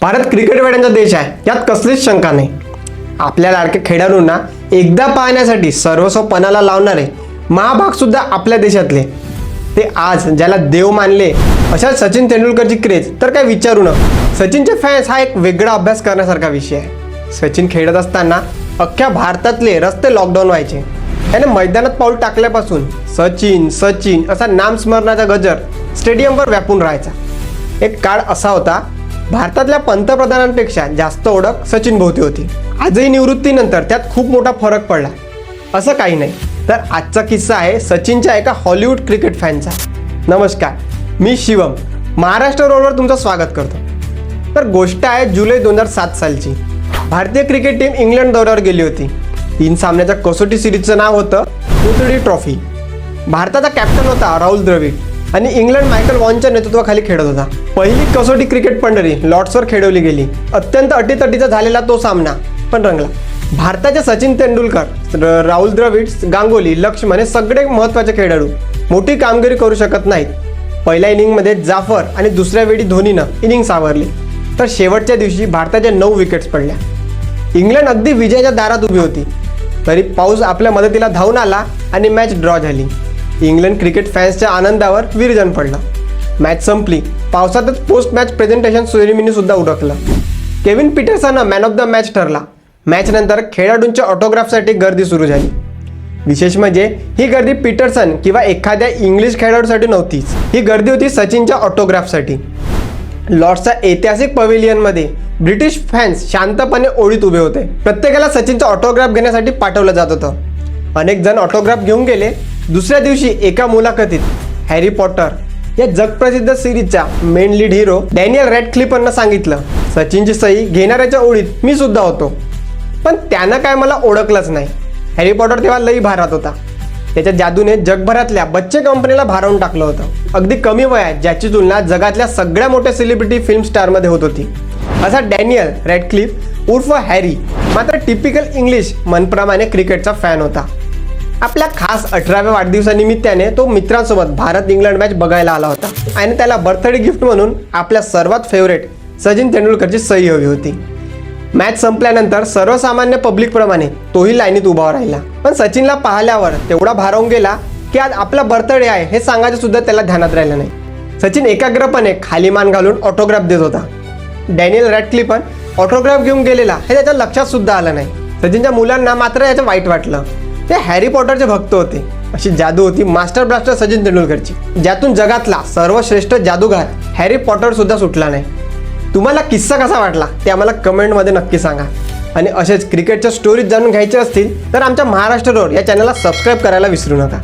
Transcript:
भारत क्रिकेटवेड्यांचा देश आहे, यात कसलीच शंका नाही. आपल्या लाडक्या खेळाडूंना एकदा पाहण्यासाठी सर्वस्व पणाला लावणारे महाभाग सुद्धा आपल्या देशातले. ते आज ज्याला देव मानले अशा सचिन तेंडुलकरची क्रेज तर काय विचारू नका. सचिनचे फॅन्स हा एक वेगळा अभ्यास करण्यासारखा विषय आहे. सचिन खेळत असताना अख्ख्या भारतातले रस्ते लॉकडाऊन व्हायचे. त्याने मैदानात पाऊल टाकल्यापासून सचिन सचिन असा नामस्मरणाचा गजर स्टेडियमवर व्यापून राहायचा. एक काळ असा होता, भारतातल्या पंतप्रधानांपेक्षा जास्त ओळख सचिन भोवती होती. आजही निवृत्तीनंतर त्यात खूप मोठा फरक पडला असं काही नाही. तर आजचा किस्सा आहे सचिनच्या एका हॉलिवूड क्रिकेट फॅनचा. नमस्कार, मी शिवम महाराष्ट्र रोडवर तुमचं स्वागत करतो. तर गोष्ट आहे जुलै 2007 सालची. भारतीय क्रिकेट टीम इंग्लंड दौऱ्यावर गेली होती. 3 सामन्याच्या कसोटी सिरीजचं नाव होतं UTD ट्रॉफी. भारताचा कॅप्टन होता राहुल द्रविड आणि इंग्लंड मायकल वॉनच्या नेतृत्वाखाली खेळत होता. पहिली कसोटी क्रिकेट पंढरी लॉर्ड्सवर खेळवली गेली. अत्यंत अटीतटीचा झालेला तो सामना पण रंगला. भारताचे सचिन तेंडुलकर, राहुल द्रविड, गांगुली, लक्ष्मण हे सगळे महत्त्वाचे खेळाडू मोठी कामगिरी करू शकत नाहीत. पहिल्या इनिंगमध्ये जाफर आणि दुसऱ्या वेळी धोनीनं इनिंग सावरली. तर शेवटच्या दिवशी भारताच्या 9 विकेट्स पडल्या. इंग्लंड अगदी विजयाच्या दारात उभी होती, तरी पाऊस आपल्या मदतीला धावून आला आणि मॅच ड्रॉ झाली. इंग्लंड क्रिकेट फॅन्सच्या आनंदावर विरजन पडलं. मॅच संपली. पावसातच पोस्ट मॅच प्रेझेंटेशन सेरेमनी सुद्धा उरकलं. Kevin Pietersen man of the match ठरला. मॅच नंतर खेळाडूंच्या ऑटोग्राफसाठी गर्दी सुरू झाली. विशेष म्हणजे ही गर्दी पीटरसन किंवा एखाद्या इंग्लिश खेळाडूसाठी नव्हतीच. ही गर्दी होती सचिनच्या ऑटोग्राफसाठी. लॉर्ड्सच्या ऐतिहासिक पवेलियनमध्ये ब्रिटिश फॅन्स शांतपणे ओळीत उभे होते. प्रत्येकाला सचिनचा ऑटोग्राफ घेण्यासाठी पाठवलं जात होतं. अनेक जण ऑटोग्राफ घेऊन गेले. दुसऱ्या दिवशी एका मुलाखतीत हॅरी पॉटर या जगप्रसिद्ध सिरीजचा मेन लीड हिरो डॅनियल रॅडक्लिफनं सांगितलं, सचिनची सही घेणाऱ्याच्या ओळीत मी सुद्धा होतो, पण त्यानं काय मला ओळखलंच नाही. हॅरी पॉटर तेव्हा लई भारात होता. त्याच्या जादूने जगभरातल्या बच्चे कंपनीला भारावून टाकलं होतं. अगदी कमी वयात ज्याची तुलना जगातल्या सगळ्या मोठ्या सेलिब्रिटी फिल्म स्टारमध्ये होत होती असा डॅनियल रॅडक्लिफ उर्फ हॅरी मात्र टिपिकल इंग्लिश मनप्रमाणे क्रिकेटचा फॅन होता. आपल्या खास 18व्या वाढदिवसानिमित्ताने तो मित्रांसोबत भारत इंग्लंड मॅच बघायला आला होता आणि त्याला बर्थडे गिफ्ट म्हणून आपल्या सर्वात फेवरेट सचिन तेंडुलकरची सही हवी होती. मॅच संपल्यानंतर सर्वसामान्य पब्लिकप्रमाणे तोही लाईनीत उभा राहिला. पण सचिनला पाहिल्यावर तेवढा भारावून गेला की आज आपला बर्थडे आहे हे सांगायचं सुद्धा त्याला ध्यानात राहिलं नाही. सचिन एकाग्रपणे खाली मान घालून ऑटोग्राफ देत होता. डॅनियल रॅडक्लिफ पण ऑटोग्राफ घेऊन गेलेला हे त्याच्या लक्षात सुद्धा आलं नाही. सचिनच्या मुलांना मात्र याचं वाईट वाटलं. ते हॅरी पॉटरचे भक्त होते. अशी जादू होती मास्टर ब्लास्टर सचिन तेंडुलकरची, ज्यातून जगातला सर्वश्रेष्ठ जादूगार हॅरी पॉटर सुद्धा सुटला नाही. तुम्हाला किस्सा कसा वाटला ते आम्हाला कमेंटमध्ये नक्की सांगा. आणि असेच क्रिकेटच्या स्टोरीज जाणून घ्यायचे असतील तर आमच्या महाराष्ट्र रोड या चॅनलला सबस्क्राईब करायला विसरू नका.